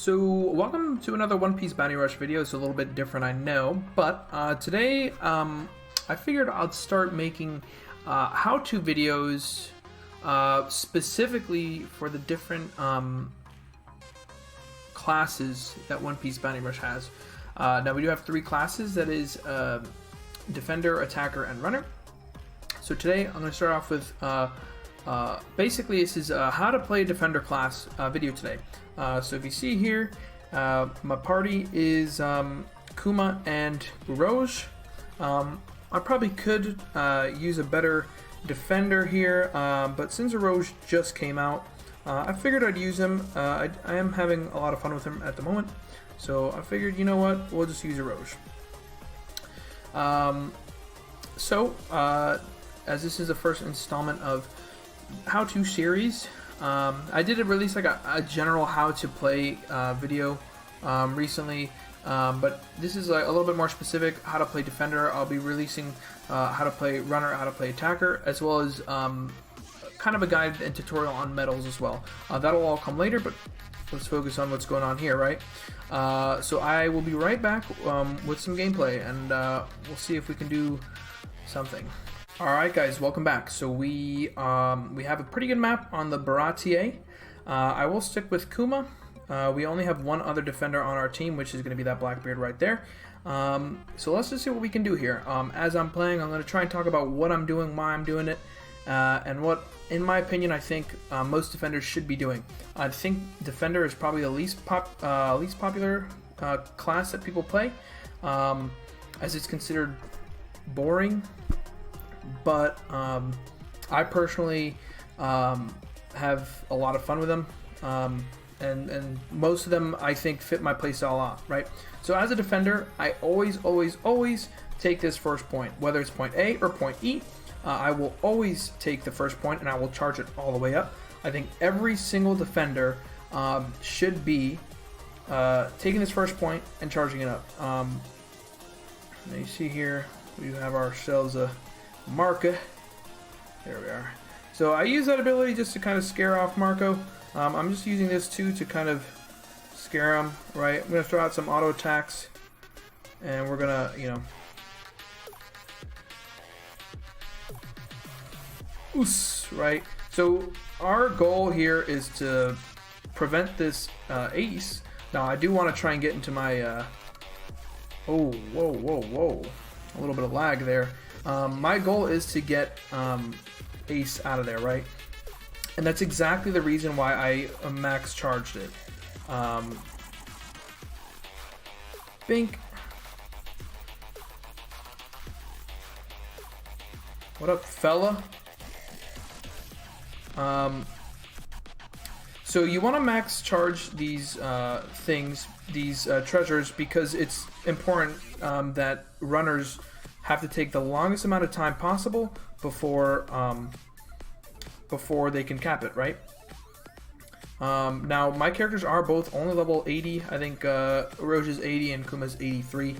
So, welcome to another One Piece Bounty Rush video. It's a little bit different, I know, but today I figured I'd start making how-to videos specifically for the different classes that One Piece Bounty Rush has. Now, we do have three classes, that is Defender, Attacker, and Runner. So today I'm going to start off with basically this is how to play a Defender class video today. So if you see here, my party is Kuma and Uroge. I probably could use a better Defender here, but since Uroge just came out, I figured I'd use him. I am having a lot of fun with him at the moment, so I figured, you know what, we'll just use Uroge. As this is the first installment of how-to series, I did release like a general how to play video recently, but this is like a little bit more specific, how to play Defender. I'll be releasing how to play Runner, how to play Attacker, as well as kind of a guide and tutorial on medals as well. That'll all come later, but let's focus on what's going on here, right? So I will be right back with some gameplay, and we'll see if we can do something. Alright guys, welcome back. So we have a pretty good map on the Baratie. I will stick with Kuma. We only have one other defender on our team, which is going to be that Blackbeard right there. So let's just see what we can do here. As I'm playing, I'm going to try and talk about what I'm doing, why I'm doing it, and what, in my opinion, I think most defenders should be doing. I think Defender is probably the least popular class that people play, as it's considered boring. But I personally have a lot of fun with them, and most of them I think fit my playstyle a lot, right? So as a defender, I always take this first point, whether it's point A or point E. I will always take the first point and I will charge it all the way up. I think every single defender should be taking this first point and charging it up. Now you see here, we have ourselves a Marco. There we are. So I use that ability just to kind of scare off Marco. I'm just using this too to kind of scare him, right? I'm going to throw out some auto attacks, and we're going to, you know, oos, right? So our goal here is to prevent this ace. Now I do want to try and get into my oh, whoa. A little bit of lag there. My goal is to get Ace out of there, right? And that's exactly the reason why I max charged it. Bink. What up, fella? So you want to max charge these things, these treasures, because it's important that runners have to take the longest amount of time possible before they can cap it, right? Now my characters are both only level 80. I think Uroge is 80 and Kuma's 83.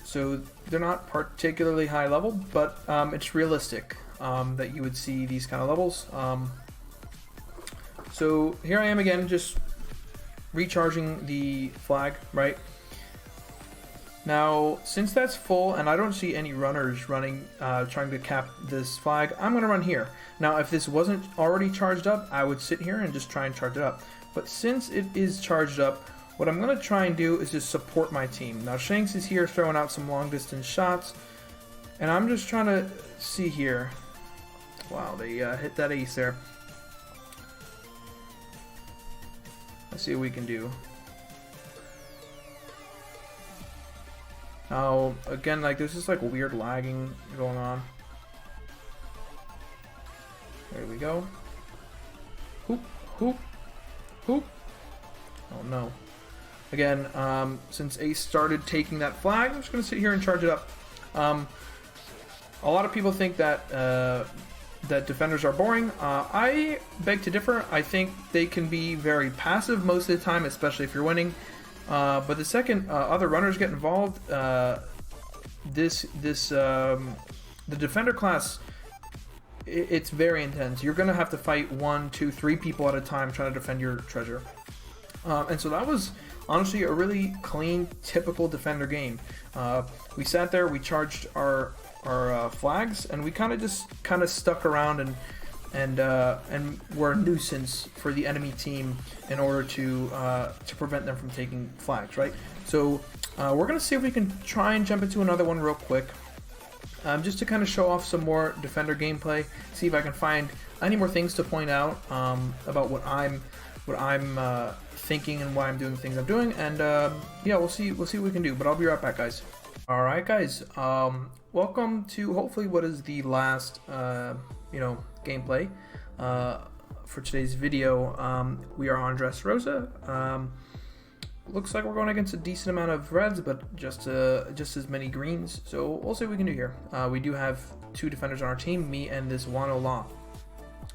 So they're not particularly high level, but it's realistic that you would see these kind of levels. So here I am again, just recharging the flag, right? Now, since that's full and I don't see any runners running, trying to cap this flag, I'm going to run here. Now, if this wasn't already charged up, I would sit here and just try and charge it up. But since it is charged up, what I'm going to try and do is just support my team. Now, Shanks is here throwing out some long distance shots, and I'm just trying to see here. Wow, they hit that ace there. Let's see what we can do. Now, again, like, there's just like weird lagging going on. There we go. Hoop, hoop, hoop. Oh no. Again, since Ace started taking that flag, I'm just going to sit here and charge it up. A lot of people think that that defenders are boring. I beg to differ. I think they can be very passive most of the time, especially if you're winning. But the second other runners get involved, the defender class, it's very intense. You're gonna have to fight 1, 2, 3 people at a time trying to defend your treasure. And so that was honestly a really clean, typical Defender game. We sat there, we charged our flags, and we kind of stuck around and were a nuisance for the enemy team in order to prevent them from taking flags, right? So we're gonna see if we can try and jump into another one real quick, just to kind of show off some more Defender gameplay. See if I can find any more things to point out about what I'm thinking and why I'm doing the things I'm doing, and yeah, we'll see what we can do. But I'll be right back, guys. All right, guys. Welcome to hopefully what is the last gameplay for today's video. We are on Dressrosa. Looks like we're going against a decent amount of reds, but just as many greens. So we'll see what we can do here. We do have 2 defenders on our team, me and this Wano Law.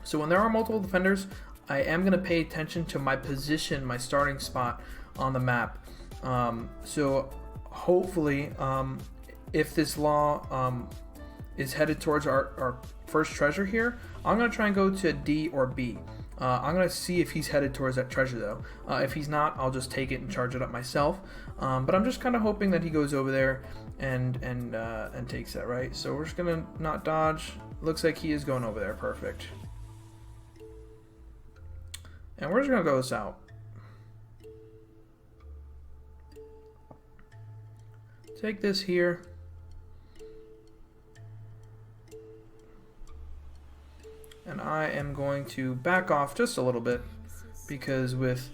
So when there are multiple defenders, I am going to pay attention to my position, my starting spot on the map. So hopefully, if this Law is headed towards our first treasure here, I'm going to try and go to D or B. I'm going to see if he's headed towards that treasure though. If he's not, I'll just take it and charge it up myself. But I'm just kind of hoping that he goes over there and takes that, right? So we're just going to not dodge. Looks like he is going over there. Perfect. And we're just going to go this out. Take this here. And I am going to back off just a little bit, because with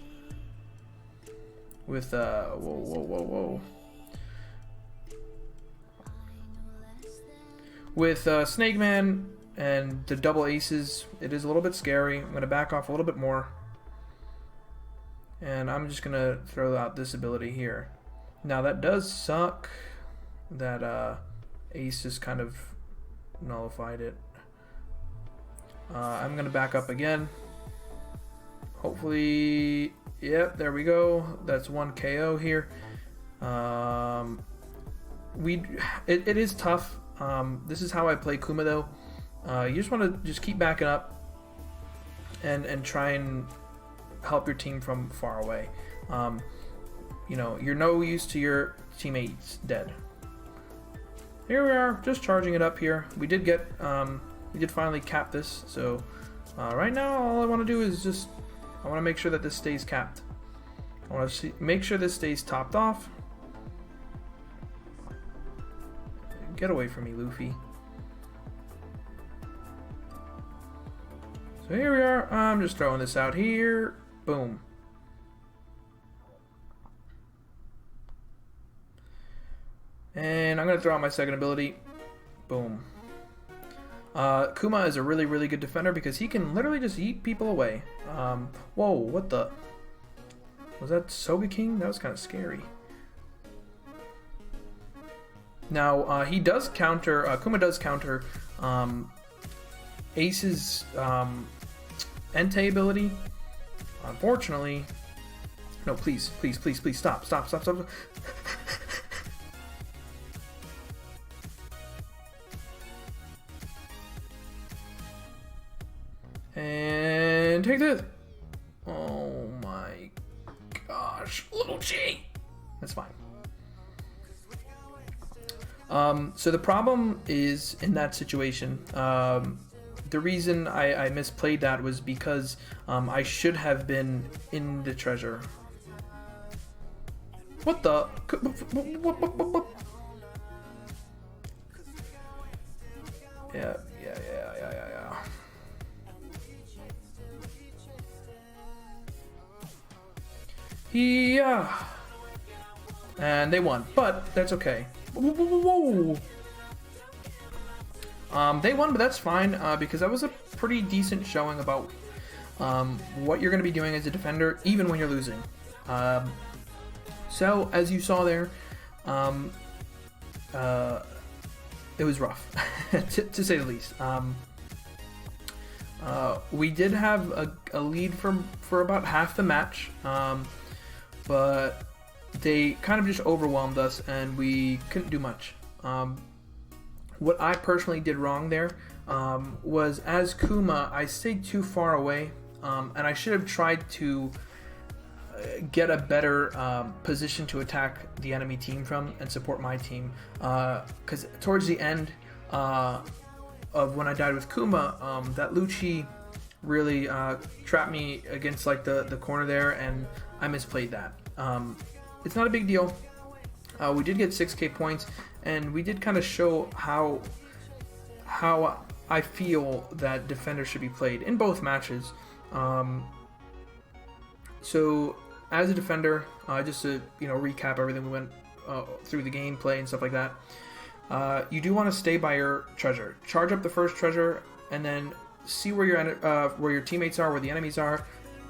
whoa. With Snake Man and the double aces, it is a little bit scary. I'm going to back off a little bit more. And I'm just going to throw out this ability here. Now that does suck that ace just kind of nullified it. I'm going to back up again. Hopefully, yep, there we go. That's 1 KO here. It is tough. This is how I play Kuma though. You just want to just keep backing up and try and help your team from far away. You're no use to your teammates dead. Here we are, just charging it up here. We did finally cap this. So right now, all I want to do is I want to make sure that this stays capped. I want to make sure this stays topped off. Get away from me, Luffy. So here we are. I'm just throwing this out here. Boom. And I'm going to throw out my second ability. Boom. Kuma is a really, really good defender because he can literally just eat people away. Whoa, what the? Was that Sogeking? That was kind of scary. Now, he does counter, Kuma does counter Ace's Entei ability. Unfortunately, no, please, stop. And take this. Oh my gosh, little G. That's fine. So the problem is in that situation, the reason I misplayed that was because I should have been in the treasure. What the? Yeah. Yeah. And they won, but that's okay. Whoa. They won, but that's fine, because that was a pretty decent showing about what you're going to be doing as a defender, even when you're losing. So, as you saw there, it was rough, to say the least. We did have a lead for about half the match, but they kind of just overwhelmed us and we couldn't do much. What I personally did wrong there was, as Kuma, I stayed too far away, and I should have tried to get a better position to attack the enemy team from and support my team. Because towards the end of when I died with Kuma, that Lucci really trapped me against like the corner there, and I misplayed that. It's not a big deal. We did get 6k points, and we did kind of show how I feel that Defender should be played in both matches. So as a Defender, just to recap everything we went through the gameplay and stuff like that, you do want to stay by your treasure. Charge up the first treasure, and then see where your teammates are, where the enemies are.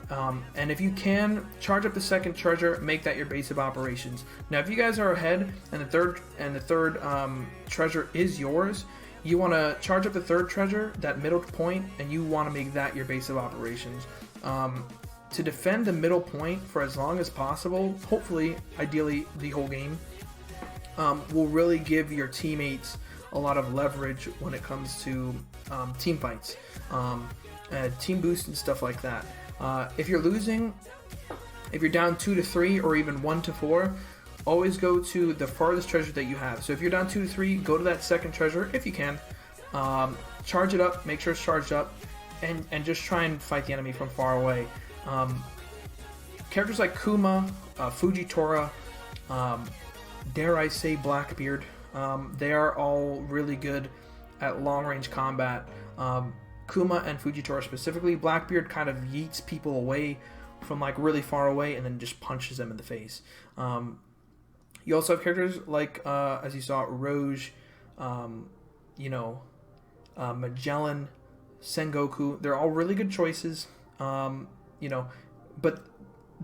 And if you can, charge up the second treasure, make that your base of operations. Now, if you guys are ahead and the third treasure is yours, you want to charge up the third treasure, that middle point, and you want to make that your base of operations. To defend the middle point for as long as possible, hopefully, ideally, the whole game, will really give your teammates a lot of leverage when it comes to team fights, team boost and stuff like that. If you're losing, if you're down 2 to 3 or even 1 to 4, always go to the farthest treasure that you have. So if you're down 2 to 3, go to that second treasure if you can. Charge it up, make sure it's charged up, and just try and fight the enemy from far away. Characters like Kuma, Fujitora, dare I say Blackbeard, they are all really good at long-range combat. Kuma and Fujitora specifically. Blackbeard kind of yeets people away from like really far away and then just punches them in the face. You also have characters like, as you saw, Rouge, Magellan, Sengoku. They're all really good choices, but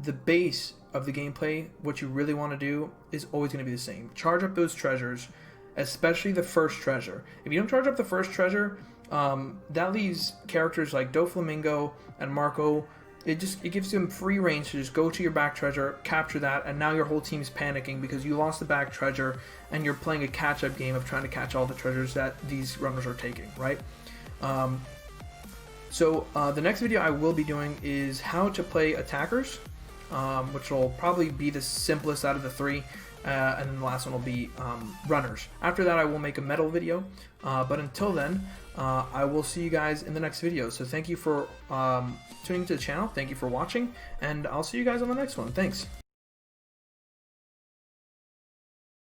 the base of the gameplay, what you really want to do is always going to be the same. Charge up those treasures, especially the first treasure. If you don't charge up the first treasure, that leaves characters like Doflamingo and Marco. It gives them free range to just go to your back treasure, capture that, and now your whole team's panicking because you lost the back treasure and you're playing a catch-up game of trying to catch all the treasures that these runners are taking, right? So the next video I will be doing is how to play attackers, which will probably be the simplest out of the three. And then the last one will be runners. After that, I will make a medal video. But until then, I will see you guys in the next video. So thank you for tuning to the channel. Thank you for watching. And I'll see you guys on the next one. Thanks.